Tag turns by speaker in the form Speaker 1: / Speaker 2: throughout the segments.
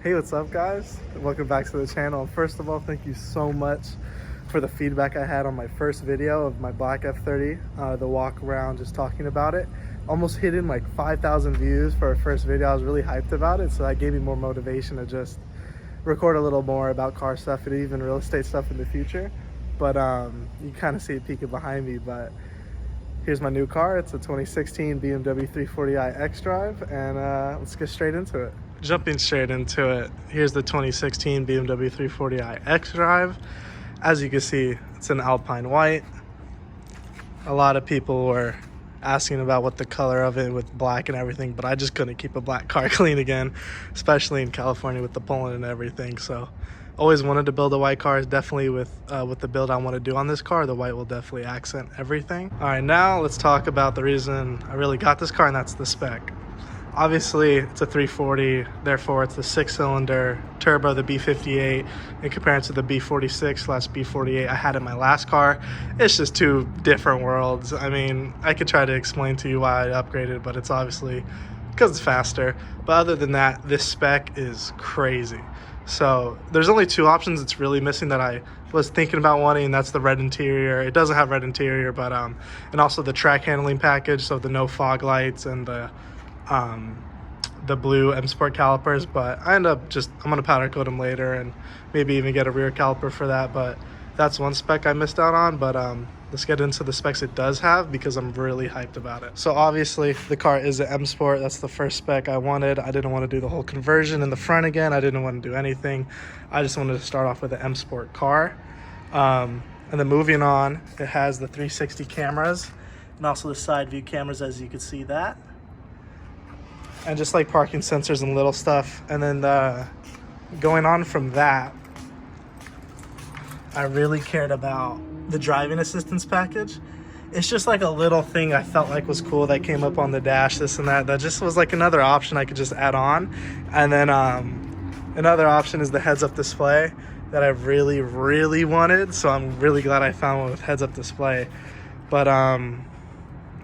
Speaker 1: Hey, what's up guys? Welcome back to the channel. First of all, thank you so much for the feedback I had on my first video of my black F30, the walk around just talking about it. Almost hitting like 5,000 views for a first video. I was really hyped about it, so that gave me more motivation to just record a little more about car stuff and even real estate stuff in the future. But you kind of see it peeking behind me, but here's my new car. It's a 2016 BMW 340i xDrive, and let's get straight into it. Jumping straight into it, here's the 2016 BMW 340i xDrive. As you can see, it's an Alpine white. A lot of people were asking about what the color of it with black and everything, but I just couldn't keep a black car clean again, especially in California with the pollen and everything. So always wanted to build a white car. Definitely with the build I want to do on this car, the white will definitely accent everything. All right, now let's talk about the reason I really got this car, and that's the spec. Obviously, it's a 340, therefore it's the 6-cylinder turbo, the B58, in comparison to the B46/B48 I had in my last car. It's just two different worlds. I mean, I could try to explain to you why I upgraded, but it's obviously because it's faster. But other than that, this spec is crazy. So there's only two options it's really missing that I was thinking about wanting, and that's the red interior. It doesn't have red interior, but and also the track handling package, so the no fog lights and the blue M Sport calipers. But I end up I'm gonna powder coat them later and maybe even get a rear caliper for that. But that's one spec I missed out on. But let's get into the specs it does have, because I'm really hyped about it. So obviously the car is an M Sport. That's the first spec I wanted. I didn't want to do the whole conversion in the front again. I didn't want to do anything. I just wanted to start off with an M Sport car. And then moving on, it has the 360 cameras and also the side view cameras, as you can see that. And just like parking sensors and little stuff. And then going on from that, I really cared about the driving assistance package. It's just like a little thing I felt like was cool that came up on the dash, this and that. That just was like another option I could just add on. And then another option is the heads-up display that I really wanted. So I'm really glad I found one with heads-up display. But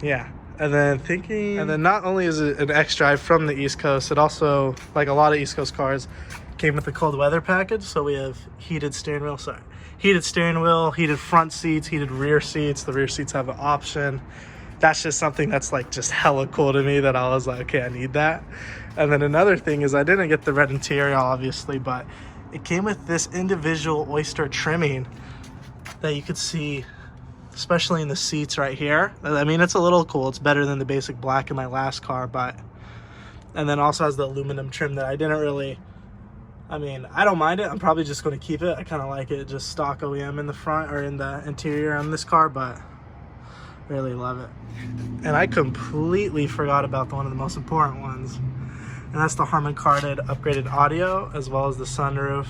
Speaker 1: yeah. And then not only is it an xDrive from the East Coast, it also, like a lot of East Coast cars, came with the cold weather package. So we have heated steering wheel, heated front seats, heated rear seats. The rear seats have an option. That's just something that's like just hella cool to me, that I was like, okay, I need that. And then another thing is I didn't get the red interior, obviously, but it came with this individual oyster trimming that you could see, especially in the seats right here. I mean, it's a little cool. It's better than the basic black in my last car, but... And then also has the aluminum trim that I didn't really... I mean, I don't mind it. I'm probably just going to keep it. I kind of like it just stock OEM in the front or in the interior on this car, but really love it. And I completely forgot about one of the most important ones, and that's the Harman Kardon upgraded audio, as well as the sunroof.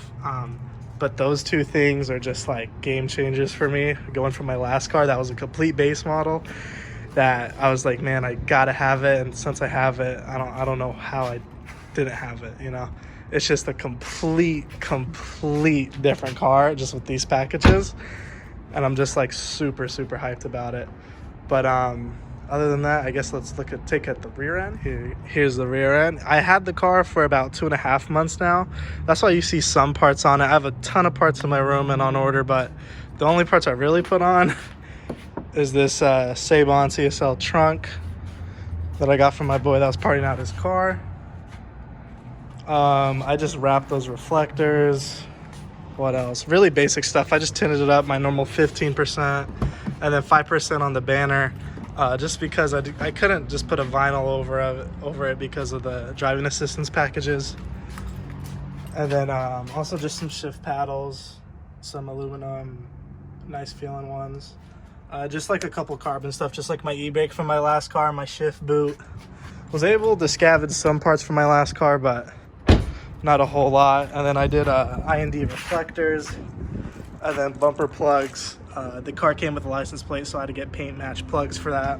Speaker 1: But those two things are just like game changers for me. Going from my last car, that was a complete base model, that I was like, man, I gotta have it. And since I have it, I don't know how I didn't have it, you know. It's just a complete different car just with these packages, and I'm just like super hyped about it. But other than that, I guess let's take at the rear end. Here's the rear end. I had the car for about 2.5 months now. That's why you see some parts on it. I have a ton of parts in my room and on order, but the only parts I really put on is this Sabon CSL trunk that I got from my boy that was partying out his car. I just wrapped those reflectors. What else? Really basic stuff. I just tinted it up my normal 15%, and then 5% on the banner. Just because I couldn't just put a vinyl over it because of the driving assistance packages. And then also just some shift paddles, some aluminum, nice feeling ones. Just like a couple carbon stuff, just like my e-brake from my last car, my shift boot. Was able to scavenge some parts from my last car, but not a whole lot. And then I did I&D reflectors, and then bumper plugs. The car came with a license plate, so I had to get paint match plugs for that.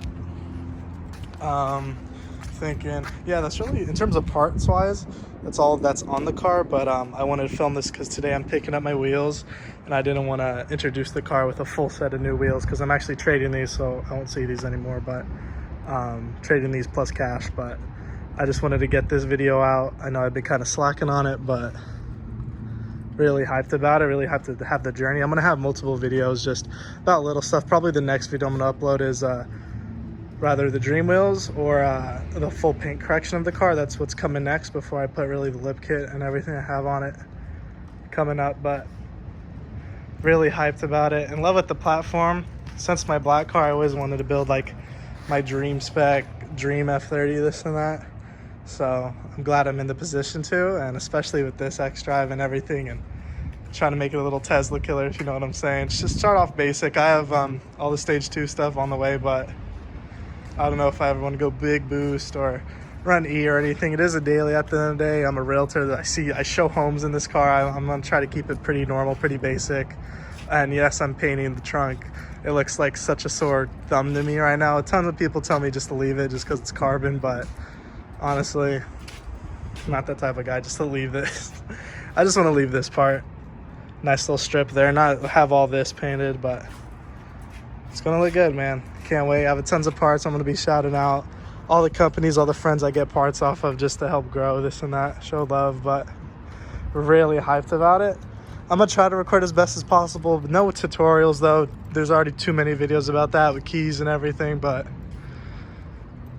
Speaker 1: Thinking, yeah, that's really, in terms of parts wise, that's all that's on the car. But I wanted to film this because today I'm picking up my wheels, and I didn't want to introduce the car with a full set of new wheels because I'm actually trading these, so I won't see these anymore. But trading these plus cash. But I just wanted to get this video out. I know I've been kind of slacking on it, but really hyped about it, really hyped to have the journey. I'm gonna have multiple videos just about little stuff. Probably the next video I'm gonna upload is rather the dream wheels or the full paint correction of the car. That's what's coming next before I put really the lip kit and everything I have on it coming up. But really hyped about it, in love with the platform. Since my black car, I always wanted to build like my dream spec, dream F30, this and that. So I'm glad I'm in the position to, and especially with this xDrive and everything, and trying to make it a little Tesla killer, if you know what I'm saying. Just start off basic. I have all the stage 2 stuff on the way, but I don't know if I ever want to go big boost or run E or anything. It is a daily at the end of the day. I'm a realtor that I show homes in this car. I'm gonna try to keep it pretty normal, pretty basic. And yes, I'm painting the trunk. It looks like such a sore thumb to me right now. A ton of people tell me just to leave it just because it's carbon, but honestly, I'm not that type of guy just to leave this. I just want to leave this part. Nice little strip there, not have all this painted, but it's gonna look good, man. Can't wait. I have tons of parts. I'm gonna be shouting out all the companies, all the friends I get parts off of just to help grow this and that, show love. But really hyped about it. I'm gonna try to record as best as possible. No tutorials though. There's already too many videos about that with keys and everything, but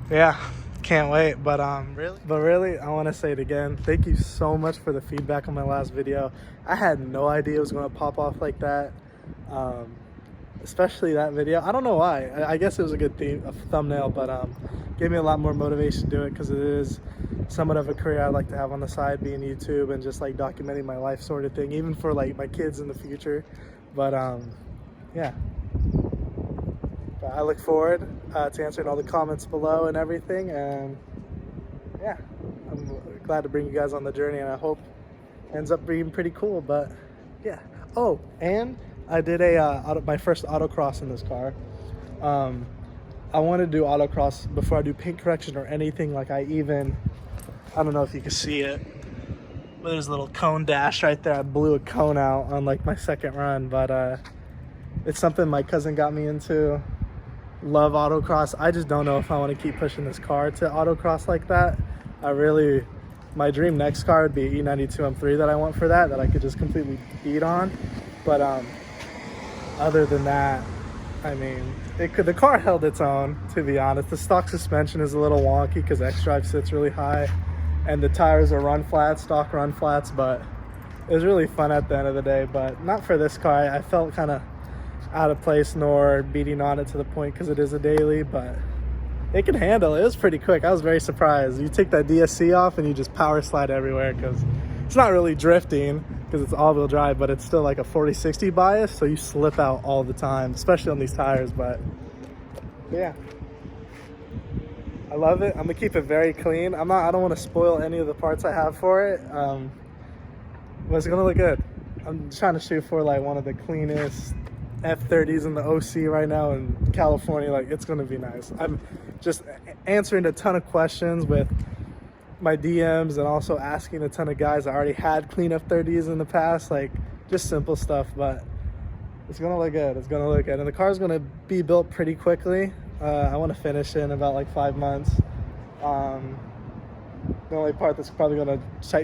Speaker 1: yeah, can't wait. But really, I want to say it again. Thank you so much for the feedback on my last video. I had no idea it was gonna pop off like that. Especially that video. I don't know why. I guess it was a good thumbnail, but gave me a lot more motivation to do it, because it is somewhat of a career I'd like to have on the side, being YouTube and just like documenting my life sort of thing, even for like my kids in the future. But yeah, but I look forward to answering all the comments below and everything, and yeah, I'm glad to bring you guys on the journey, and I hope it ends up being pretty cool. But yeah. Oh, and I did my first autocross in this car. I want to do autocross before I do paint correction or anything. Like I don't know if you can see it, but there's a little cone dash right there. I blew a cone out on like my second run, but it's something my cousin got me into. Love autocross. I just don't know if I want to keep pushing this car to autocross like that. My dream next car would be E92 M3 that I want for that I could just completely beat on. But other than that, I mean, the car held its own, to be honest. The stock suspension is a little wonky because xDrive sits really high, and the tires are run flats, stock run flats, but it was really fun at the end of the day. But not for this car. I felt kind of out of place nor beating on it to the point, because it is a daily, but it can handle it. It was pretty quick. I was very surprised. You take that DSC off and you just power slide everywhere, because it's not really drifting because it's all-wheel drive, but it's still like a 40-60 bias, so you slip out all the time, especially on these tires. But yeah, I love it. I'm gonna keep it very clean. I don't want to spoil any of the parts I have for it, but it's gonna look good. I'm trying to shoot for like one of the cleanest F30s in the OC right now in California. Like, it's gonna be nice. I'm just answering a ton of questions with my DMs, and also asking a ton of guys that already had clean F30s in the past, like just simple stuff. But it's gonna look good. It's gonna look good, and the car's gonna be built pretty quickly. I want to finish in about like 5 months. The only part that's probably gonna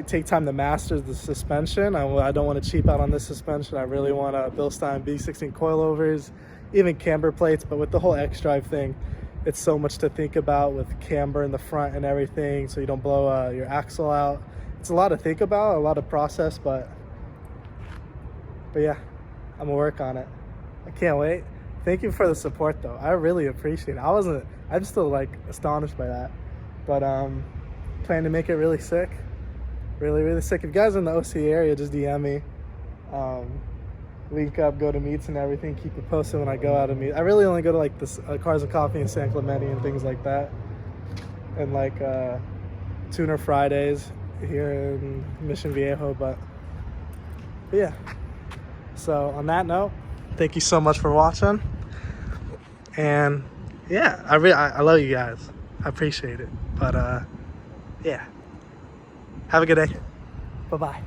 Speaker 1: take time to master is the suspension. I don't want to cheap out on this suspension. I really want Bilstein B16 coilovers, even camber plates. But with the whole xDrive thing, it's so much to think about with camber in the front and everything, so you don't blow your axle out. It's a lot to think about, a lot of process, but yeah, I'm gonna work on it. I can't wait. Thank you for the support though. I really appreciate it. I'm still like astonished by that. But plan to make it really sick. Really, really sick. If you guys are in the OC area, just DM me. Link up, go to meets and everything. Keep it posted when I go out to meet. I really only go to like this Cars and Coffee in San Clemente and things like that, and like Tuner Fridays here in Mission Viejo. But yeah, so on that note, thank you so much for watching, and yeah, I love you guys. I appreciate it. But yeah, have a good day. Bye-bye.